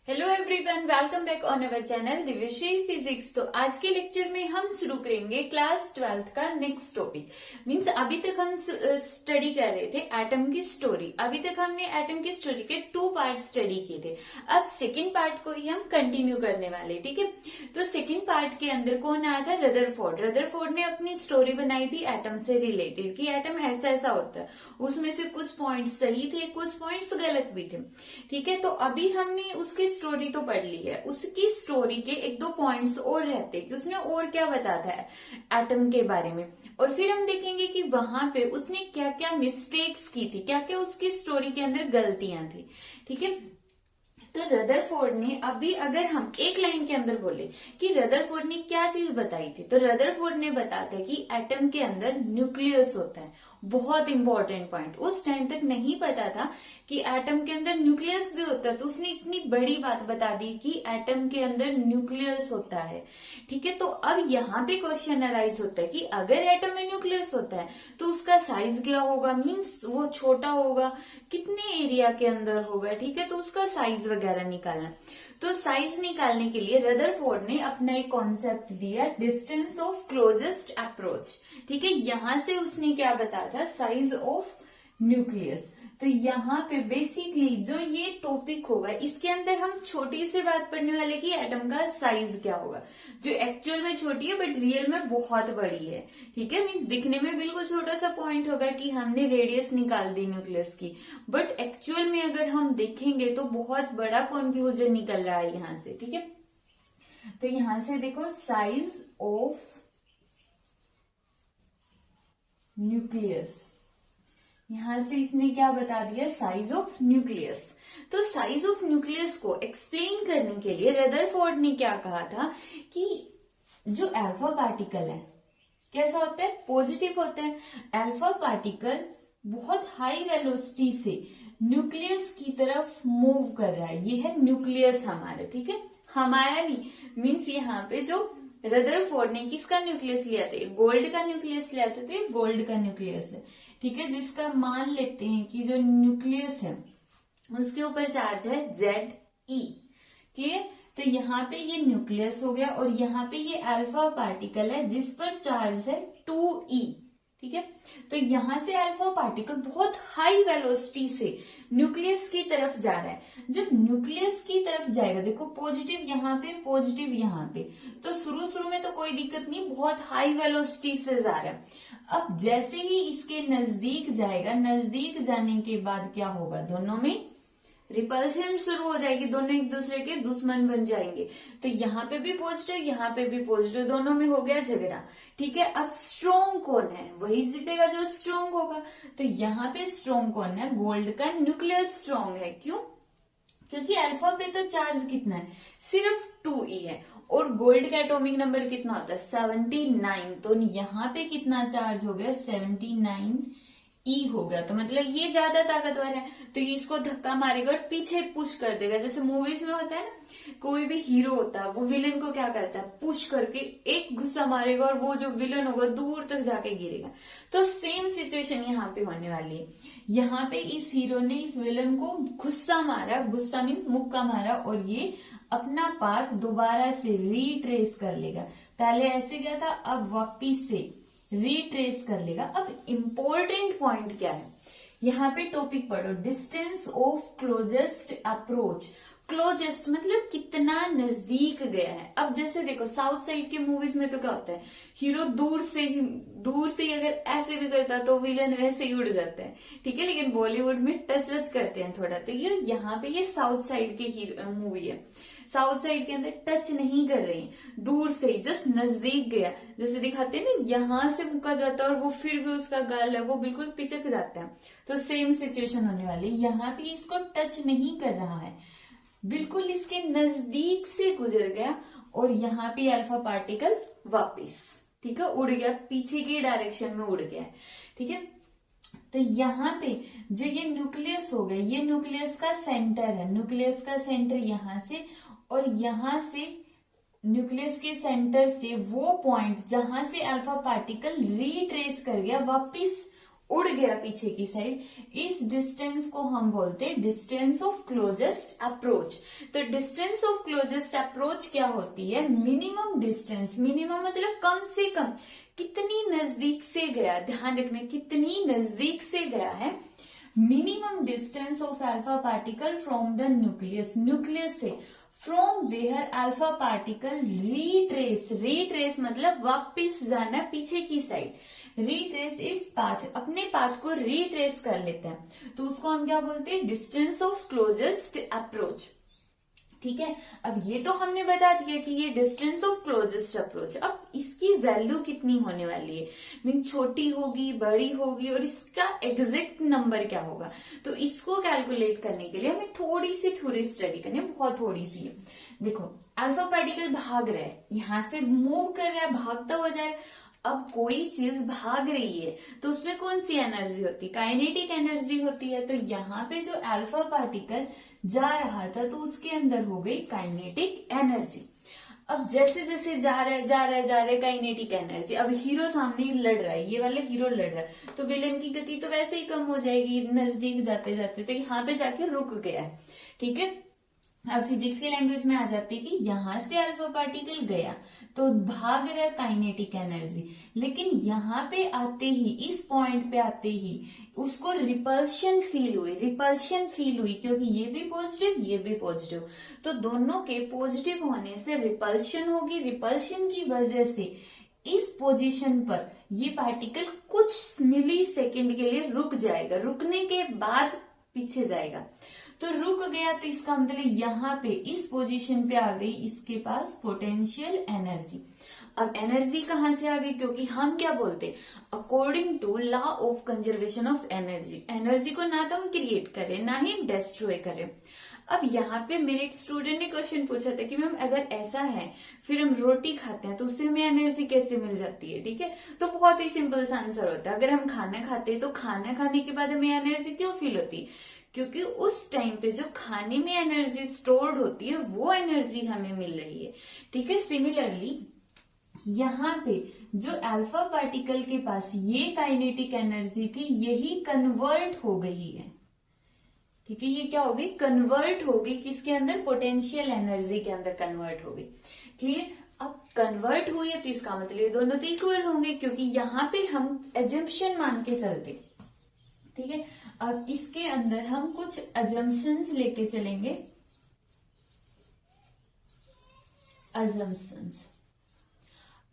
Hello everyone, welcome back on our channel Divyashri physics. तो आज के लेक्चर में हम शुरू करेंगे क्लास 12th का नेक्स्ट टॉपिक। मींस अभी तक हम स्टडी कर रहे थे एटम की स्टोरी। अभी तक हमने एटम की स्टोरी के 2 पार्ट स्टडी किए थे। अब सेकंड पार्ट को ही हम कंटिन्यू करने वाले, ठीक है। तो सेकंड पार्ट के अंदर कौन आया था? रदरफोर्ड ने अपनी स्टोरी बनाई थी एटम से रिलेटेड कि एटम ऐसा ऐसा होता है। उसमें से कुछ पॉइंट्स सही थे, कुछ पॉइंट्स गलत भी थे, ठीक है। तो अभी हमने उसकी स्टोरी तो पढ़ ली है। उसकी स्टोरी के 1-2 पॉइंट्स और रहते कि उसने और क्या बताता है एटम के बारे में, और फिर हम देखेंगे कि वहां पे उसने क्या क्या मिस्टेक्स की थी, क्या क्या उसकी स्टोरी के अंदर गलतियां थी, ठीक है। तो रदरफोर्ड ने अभी अगर हम एक लाइन के अंदर बोले कि रदरफोर्ड ने क्या चीज बताई थी, तो रदरफोर्ड ने बताता है कि एटम के अंदर न्यूक्लियस होता है। बहुत इंपॉर्टेंट पॉइंट, उस टाइम तक नहीं पता था कि एटम के अंदर न्यूक्लियस भी होता है। तो उसने इतनी बड़ी बात बता दी कि एटम के अंदर न्यूक्लियस होता है, ठीक है। तो अब यहाँ पे क्वेश्चन अराइज होता है कि अगर एटम में न्यूक्लियस होता है तो उसका साइज क्या होगा? मींस वो छोटा होगा, कितने एरिया के अंदर होगा, ठीक है। तो उसका साइज वगैरह निकालना। तो साइज निकालने के लिए रदरफोर्ड ने अपना एक कॉन्सेप्ट दिया, डिस्टेंस ऑफ क्लोजेस्ट अप्रोच, ठीक है। यहां से उसने क्या बताया था? Size of nucleus. तो यहाँ पे बेसिकली जो ये टॉपिक होगा, इसके अंदर हम छोटी सी बात पढ़ने वाले कि एटम का साइज क्या होगा, जो एक्चुअल में छोटी है बट रियल में बहुत बड़ी है, ठीक है। मीन्स दिखने में बिल्कुल छोटा सा पॉइंट होगा कि हमने रेडियस निकाल दी न्यूक्लियस की, बट एक्चुअल में अगर हम देखेंगे तो बहुत बड़ा कंक्लूजन निकल रहा है यहाँ से, ठीक है। तो यहां से देखो, साइज ऑफ न्यूक्लियस, यहां से इसने क्या बता दिया? Size of nucleus. तो साइज ऑफ न्यूक्लियस को एक्सप्लेन करने के लिए रदरफोर्ड ने क्या कहा था कि जो अल्फा पार्टिकल है कैसा होता है? पॉजिटिव होता है। अल्फा पार्टिकल बहुत हाई वेलोसिटी से न्यूक्लियस की तरफ मूव कर रहा है। ये है न्यूक्लियस हमारा, ठीक है। हमारा नहीं, मीन्स यहाँ पे जो रदरफोर्ड ने किसका न्यूक्लियस लिया था? गोल्ड का न्यूक्लियस लिया था, तो गोल्ड का न्यूक्लियस है, ठीक है। जिसका मान लेते हैं कि जो न्यूक्लियस है उसके ऊपर चार्ज है Ze, क्लियर। तो यहाँ पे ये न्यूक्लियस हो गया और यहाँ पे ये अल्फा पार्टिकल है जिस पर चार्ज है 2e, ठीक है। तो यहां से अल्फा पार्टिकल बहुत हाई वेलोसिटी से न्यूक्लियस की तरफ जा रहा है। जब न्यूक्लियस की तरफ जाएगा, देखो पॉजिटिव यहाँ पे, पॉजिटिव यहाँ पे, तो शुरू में तो कोई दिक्कत नहीं, बहुत हाई वेलोसिटी से जा रहा है। अब जैसे ही इसके नजदीक जाएगा, नजदीक जाने के बाद क्या होगा? दोनों में रिपल्शन शुरू हो जाएगी, दोनों एक दूसरे के दुश्मन बन जाएंगे। तो यहाँ पे भी पॉजिटिव, यहाँ पे भी पॉजिटिव, दोनों में हो गया झगड़ा, ठीक है। अब स्ट्रॉन्ग कौन है? वही जीतेगा जो स्ट्रॉन्ग होगा। तो यहाँ पे स्ट्रॉन्ग कौन है? गोल्ड का न्यूक्लियस स्ट्रॉन्ग है। क्यों? क्योंकि अल्फा पे तो चार्ज कितना है? सिर्फ 2e है, और गोल्ड का एटॉमिक नंबर कितना होता है? 79। तो यहाँ पे कितना चार्ज हो गया? 79 ई हो गया। तो मतलब ये ज्यादा ताकतवर है, तो ये इसको धक्का मारेगा और पीछे पुश कर देगा। जैसे मूवीज में होता है ना, कोई भी हीरो होता है वो विलन को क्या करता है? पुश करके एक गुस्सा मारेगा और वो जो विलन होगा दूर तक जाके गिरेगा। तो सेम सिचुएशन यहाँ पे होने वाली है। यहाँ पे इस हीरो ने इस विलन को गुस्सा मारा, गुस्सा मीन्स मुक्का मारा, और ये अपना पाथ दोबारा से रीट्रेस कर लेगा। पहले ऐसे गया था, अब वापिस से रीट्रेस कर लेगा। अब इंपॉर्टेंट पॉइंट क्या है यहाँ पे? टॉपिक पढ़ो, distance of closest approach. Closest मतलब कितना नजदीक गया है। अब जैसे देखो साउथ साइड के मूवीज में तो क्या होता है, हीरो दूर से ही अगर ऐसे भी करता है तो विलन वैसे ही उड़ जाता है, ठीक है। लेकिन बॉलीवुड में टच करते हैं थोड़ा। तो ये यहाँ पे ये साउथ साइड की मूवी है। साउथ साइड के अंदर टच नहीं कर रहे हैं, दूर से ही जस्ट नजदीक गया, जैसे दिखाते हैं ना, यहां से मुका जाता है और वो फिर भी उसका गाल है वो बिल्कुल पिचक जाता है। तो सेम सिचुएशन होने वाली। यहाँ पे इसको टच नहीं कर रहा है, बिल्कुल इसके नजदीक से गुजर गया, और यहाँ पे अल्फा पार्टिकल वापिस, ठीक है, उड़ गया, पीछे की डायरेक्शन में उड़ गया, ठीक है। तो यहाँ पे जो ये न्यूक्लियस हो गया, ये न्यूक्लियस का सेंटर है। न्यूक्लियस का सेंटर यहाँ से, और यहाँ से न्यूक्लियस के सेंटर से वो पॉइंट जहां से अल्फा पार्टिकल रीट्रेस कर गया वापिस उड़ गया पीछे की साइड, इस डिस्टेंस को हम बोलते हैं डिस्टेंस ऑफ क्लोजेस्ट अप्रोच। तो डिस्टेंस ऑफ क्लोजेस्ट अप्रोच क्या होती है? मिनिमम डिस्टेंस, मिनिमम मतलब कम से कम, कितनी नजदीक से गया, ध्यान रखना कितनी नजदीक से गया है। Minimum distance of alpha particle from the nucleus, nucleus से, from where alpha particle retrace, retrace मतलब वापिस जाना पीछे की साइड, रीट्रेस इट्स पाथ, अपने पाथ को रीट्रेस कर लेता है, तो उसको हम क्या बोलते हैं? Distance of closest approach. ठीक है, अब ये तो हमने बता दिया कि ये डिस्टेंस ऑफ क्लोजेस्ट अप्रोच। अब इसकी वैल्यू कितनी होने वाली है, मीन छोटी होगी, बड़ी होगी, और इसका एग्जैक्ट नंबर क्या होगा? तो इसको कैलकुलेट करने के लिए हमें थोड़ी सी थ्योरी स्टडी करनी है, बहुत थोड़ी सी है। देखो, अल्फा पार्टिकल भाग रहा है, यहां से मूव कर रहा है, भागता हुआ जा रहा है। अब कोई चीज भाग रही है तो उसमें कौन सी एनर्जी होती है? काइनेटिक एनर्जी होती है। तो यहाँ पे जो अल्फा पार्टिकल जा रहा था तो उसके अंदर हो गई काइनेटिक एनर्जी। अब जैसे जैसे जा रहा है काइनेटिक एनर्जी, अब हीरो सामने लड़ रहा है, ये वाला हीरो लड़ रहा है, तो विलेन की गति तो वैसे ही कम हो जाएगी नजदीक जाते जाते, तो यहाँ पे जाके रुक गया है। ठीक है, अब फिजिक्स की लैंग्वेज में आ जाती है कि यहां से अल्फा पार्टिकल गया तो भाग रहा है काइनेटिक एनर्जी, लेकिन यहाँ पे आते ही, इस पॉइंट पे आते ही उसको रिपल्शन फील हुई, रिपल्शन फील हुई, क्योंकि ये भी पॉजिटिव ये भी पॉजिटिव, तो दोनों के पॉजिटिव होने से रिपल्शन होगी। रिपल्शन की वजह से इस पोजीशन पर ये पार्टिकल कुछ मिली सेकेंड के लिए रुक जाएगा, रुकने के बाद पीछे जाएगा। तो रुक गया तो इसका मतलब यहाँ पे इस पोजीशन पे आ गई इसके पास पोटेंशियल एनर्जी। अब एनर्जी कहां से आ गई? क्योंकि हम क्या बोलते, according to law of conservation of energy, energy को ना तो हम क्रिएट करें ना ही डिस्ट्रॉय करें। अब यहाँ पे मेरे एक स्टूडेंट ने क्वेश्चन पूछा था कि मैम अगर ऐसा है फिर हम रोटी खाते हैं तो उससे हमें एनर्जी कैसे मिल जाती है? ठीक है, तो बहुत ही सिंपल सा आंसर होता है, अगर हम खाना खाते हैं तो खाना खाने के बाद हमें एनर्जी क्यों फील होती है? क्योंकि उस टाइम पे जो खाने में एनर्जी स्टोर्ड होती है वो एनर्जी हमें मिल रही है। ठीक है, सिमिलरली यहाँ पे जो अल्फा पार्टिकल के पास ये काइनेटिक एनर्जी थी यही कन्वर्ट हो गई है। ठीक है, ये क्या हो गई? कन्वर्ट हो गई किसके अंदर? पोटेंशियल एनर्जी के अंदर कन्वर्ट हो गई। क्लियर? अब कन्वर्ट हुई है तो इसका मतलब ये दोनों तो इक्वल होंगे, क्योंकि यहाँ पे हम एजम्पशन मान के चलते। ठीक है, अब इसके अंदर हम कुछ अजम्पशंस लेके चलेंगे। अजम्पशंस,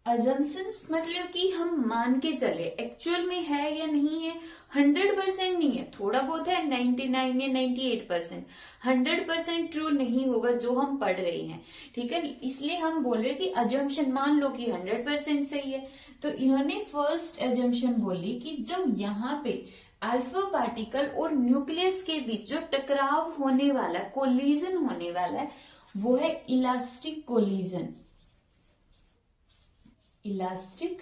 अजम्पशंस मतलब कि हम मान के चले, एक्चुअल में है या नहीं है, 100% नहीं है, थोड़ा बहुत है, 99 या 98%, 100% ट्रू नहीं होगा जो हम पढ़ रहे हैं। ठीक है, इसलिए हम बोल रहे कि अजम्पशन मान लो कि 100% सही है। तो इन्होंने फर्स्ट अजम्पशन बोली कि जब यहाँ पे अल्फा पार्टिकल और न्यूक्लियस के बीच जो टकराव होने वाला है, कोलिजन होने वाला है, वो है elastic collision. Elastic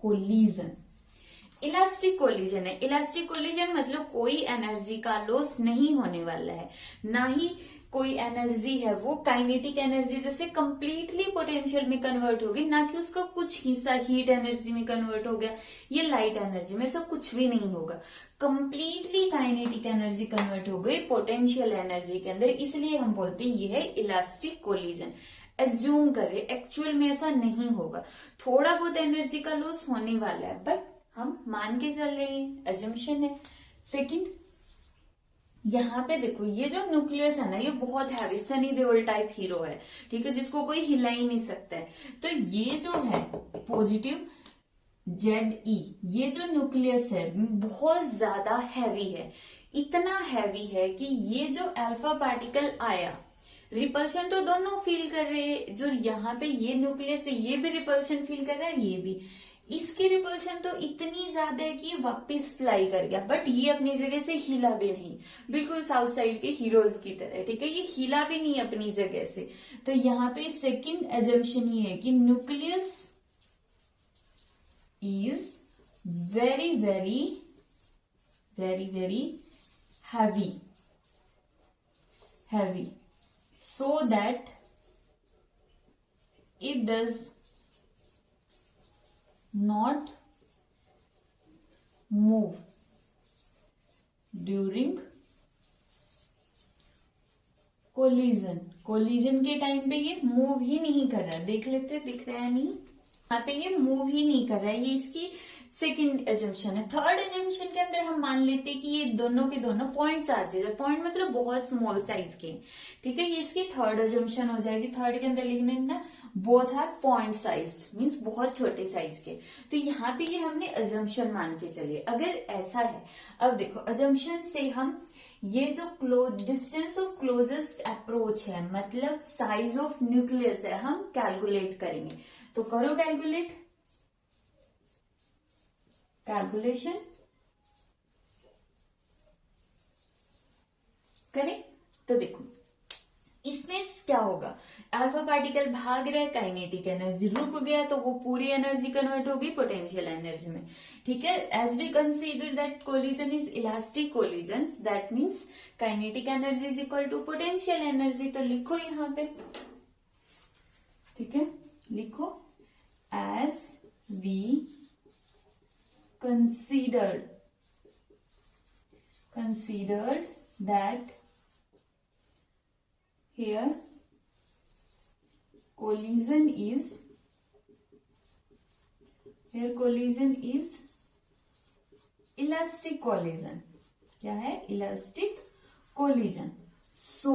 collision, elastic collision है। इलास्टिक कोलिजन मतलब कोई एनर्जी का लॉस नहीं होने वाला है, ना ही कोई एनर्जी है वो काइनेटिक एनर्जी जैसे कंप्लीटली पोटेंशियल में कन्वर्ट होगी, ना कि उसका कुछ हिस्सा हीट एनर्जी में कन्वर्ट हो गया, ये लाइट एनर्जी में, सब कुछ भी नहीं होगा। कंप्लीटली काइनेटिक एनर्जी कन्वर्ट हो गई पोटेंशियल एनर्जी के अंदर, इसलिए हम बोलते हैं ये है इलास्टिक कोलिजन। एज्यूम करें, एक्चुअल में ऐसा नहीं होगा, थोड़ा बहुत एनर्जी का लॉस होने वाला है, बट हम मान के चल रहे हैं, एजम्पशन है। सेकंड, यहाँ पे देखो ये जो न्यूक्लियस है ना, ये बहुत heavy Sunny Deol type hero है। ठीक है, जिसको कोई हिला ही नहीं सकता है। तो ये जो है पॉजिटिव ZE, ये जो न्यूक्लियस है बहुत ज्यादा हैवी है, इतना हैवी है कि ये जो अल्फा पार्टिकल आया, रिपल्शन तो दोनों फील कर रहे हैं, जो यहाँ पे ये न्यूक्लियस है ये भी रिपल्शन फील कर रहा है, ये भी, इसकी रिपल्शन तो इतनी ज्यादा है कि वापस फ्लाई कर गया, बट ये अपनी जगह से हिला भी नहीं, बिल्कुल साउथ साइड के हीरोज की तरह। ठीक है, ये हिला भी नहीं अपनी जगह से। तो यहाँ पे सेकंड एजम्पशन ये है कि nucleus is very very very very heavy, heavy, so that it does not move during collision के टाइम पे ये मूव ही नहीं कर रहा, देख लेते दिख रहा है नहीं, यहाँ पे ये मूव ही नहीं कर रहा है, ये इसकी सेकंड एजम्पशन है। थर्ड एजम्पशन के अंदर हम मान लेते हैं कि ये दोनों के दोनों पॉइंट चार्जेस है, पॉइंट मतलब बहुत स्मॉल साइज के, ठीक है, ये इसकी थर्ड एजम्पशन हो जाएगी। थर्ड के अंदर लिखने ना both are point size, means बहुत छोटे साइज के, तो यहाँ पे ये हमने एजम्पशन मान के चलिए। अगर ऐसा है, अब देखो एजम्पशन से हम ये जो डिस्टेंस ऑफ क्लोजेस्ट अप्रोच है, मतलब साइज ऑफ न्यूक्लियस है, हम कैलकुलेट करेंगे। तो करो कैलकुलेशन करें। तो देखो इसमें क्या होगा, अल्फा पार्टिकल भाग रहा है, काइनेटिक एनर्जी रुक गया, तो वो पूरी एनर्जी कन्वर्ट होगी पोटेंशियल एनर्जी में, ठीक है। As we consider that collision is elastic collision, that means kinetic energy is equal to potential energy. तो लिखो यहां पे, ठीक है, लिखो as we considered that here collision is elastic collision, क्या है, elastic collision. So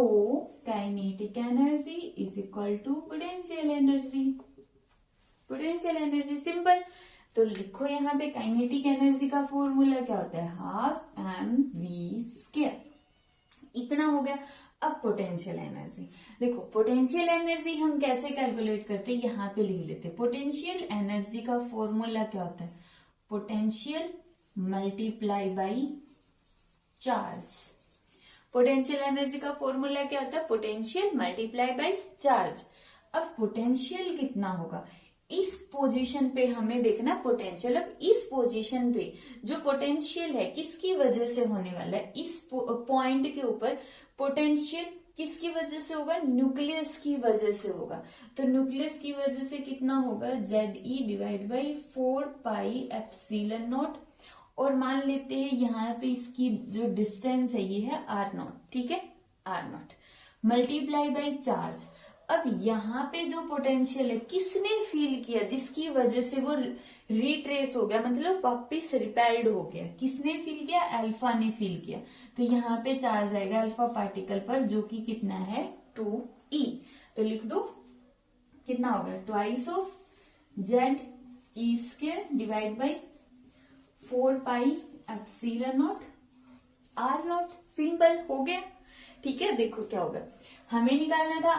kinetic energy is equal to potential energy, simple. तो लिखो यहाँ पे काइनेटिक एनर्जी का फॉर्मूला क्या होता है, हाफ mv², इतना हो गया। अब पोटेंशियल एनर्जी, देखो पोटेंशियल एनर्जी हम कैसे कैलकुलेट करते हैं, यहाँ पे लिख लेते हैं। पोटेंशियल एनर्जी का फॉर्मूला क्या होता है, potential multiply by charge. Potential energy का फॉर्मूला क्या होता है, पोटेंशियल मल्टीप्लाई बाई चार्ज। अब पोटेंशियल कितना होगा, इस पोजीशन पे हमें देखना पोटेंशियल। अब इस पोजीशन पे जो पोटेंशियल है किसकी वजह से होने वाला है, इस पॉइंट के ऊपर पोटेंशियल किसकी वजह से होगा, न्यूक्लियस की वजह से होगा। तो न्यूक्लियस की वजह से कितना होगा, ZE डिवाइड बाई 4πε0, और मान लेते हैं यहाँ पे इसकी जो डिस्टेंस है ये है R0, ठीक है, R0 मल्टीप्लाई बाई चार्ज। अब यहाँ पे जो पोटेंशियल है किसने फील किया, जिसकी वजह से वो रिट्रेस हो गया, मतलब वापिस रिपेल्ड हो गया, किसने फील किया, अल्फा ने फील किया। तो यहाँ पे चार्ज आएगा अल्फा पार्टिकल पर, जो कि कितना है 2e। तो लिख दो कितना होगा, twice of ZE² divide by 4πε0 R0, simple हो गया, ठीक है। देखो क्या होगा, हमें निकालना था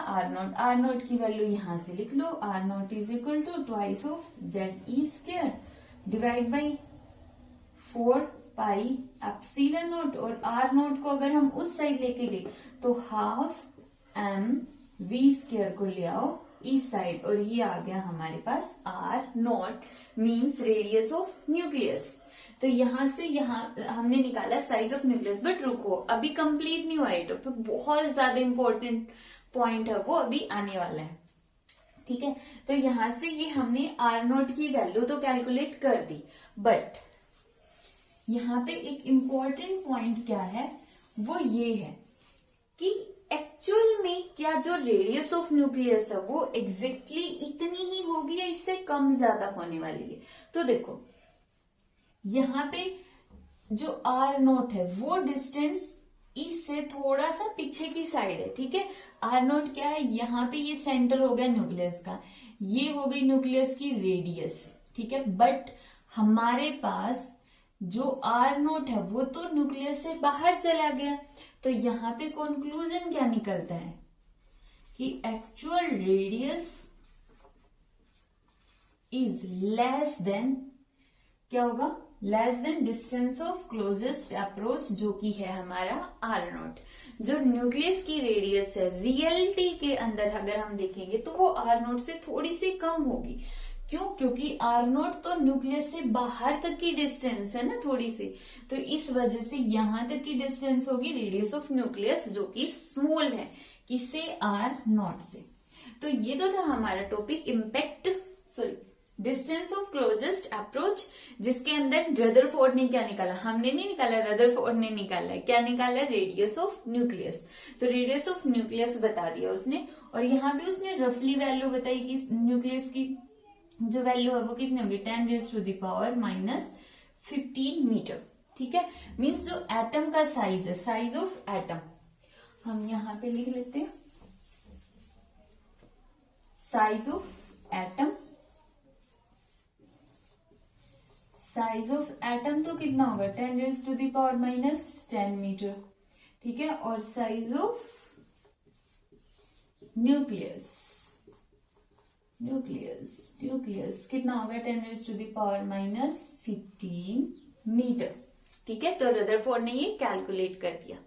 R0 की वैल्यू यहां से लिख लो, R0 is equal to twice of ZE² divide by 4πε0, और R0 को अगर हम उस साइड लेके गए तो हाफ mv² को ले आओ इस साइड, और ये आ गया हमारे पास R0 means radius of nucleus. तो यहां से यहां हमने निकाला साइज ऑफ न्यूक्लियस। बट रुको, अभी कंप्लीट नहीं हुआ ये टॉपिक, बहुत ज्यादा इंपॉर्टेंट पॉइंट है, वो अभी आने वाला है, ठीक है। तो यहां से ये हमने R0 की वैल्यू तो कैलकुलेट कर दी, बट यहाँ पे एक इम्पोर्टेंट पॉइंट क्या है, वो ये है कि एक्चुअल में क्या जो रेडियस ऑफ न्यूक्लियस है वो एग्जैक्टली इतनी ही होगी या इससे कम ज्यादा होने वाली है। तो देखो यहाँ पे जो R0 है वो डिस्टेंस इससे थोड़ा सा पीछे की साइड है, ठीक है। R0 क्या है, यहाँ पे ये सेंटर हो गया न्यूक्लियस का, ये हो गई न्यूक्लियस की रेडियस, ठीक है। बट हमारे पास जो R0 है वो तो न्यूक्लियस से बाहर चला गया, तो यहाँ पे कंक्लूजन क्या निकलता है कि actual radius is less than, क्या होगा, less than distance of closest approach, जो कि है हमारा R0। जो न्यूक्लियस की रेडियस है रियलिटी के अंदर अगर हम देखेंगे तो वो R0 से थोड़ी सी कम होगी। क्यों, क्योंकि R0 तो न्यूक्लियस से बाहर तक की डिस्टेंस है ना थोड़ी सी, तो इस वजह से यहां तक की डिस्टेंस होगी रेडियस ऑफ न्यूक्लियस, जो कि स्मॉल है, किससे, R0 से। तो ये तो था हमारा topic distance of closest approach, जिसके अंदर रदरफोर्ड ने क्या निकाला, हमने नहीं निकाला, रदरफोर्ड ने निकाला है। क्या निकाला, रेडियस ऑफ न्यूक्लियस। तो रेडियस ऑफ न्यूक्लियस बता दिया उसने, और यहाँ भी उसने रफली वैल्यू बताई कि न्यूक्लियस की जो वैल्यू है वो कितनी होगी, 10⁻⁻15 मीटर। ठीक है, मीन्स जो एटम का साइज है, साइज ऑफ एटम, हम यहां पे लिख लेते हैं size of atom. Size of atom तो कितना होगा, 10⁻⁻10 मीटर। ठीक है, और साइज ऑफ न्यूक्लियस, न्यूक्लियस कितना होगा, 10⁻⁻15 मीटर। ठीक है, तो रदरफोर्ड ने ये कैलकुलेट कर दिया।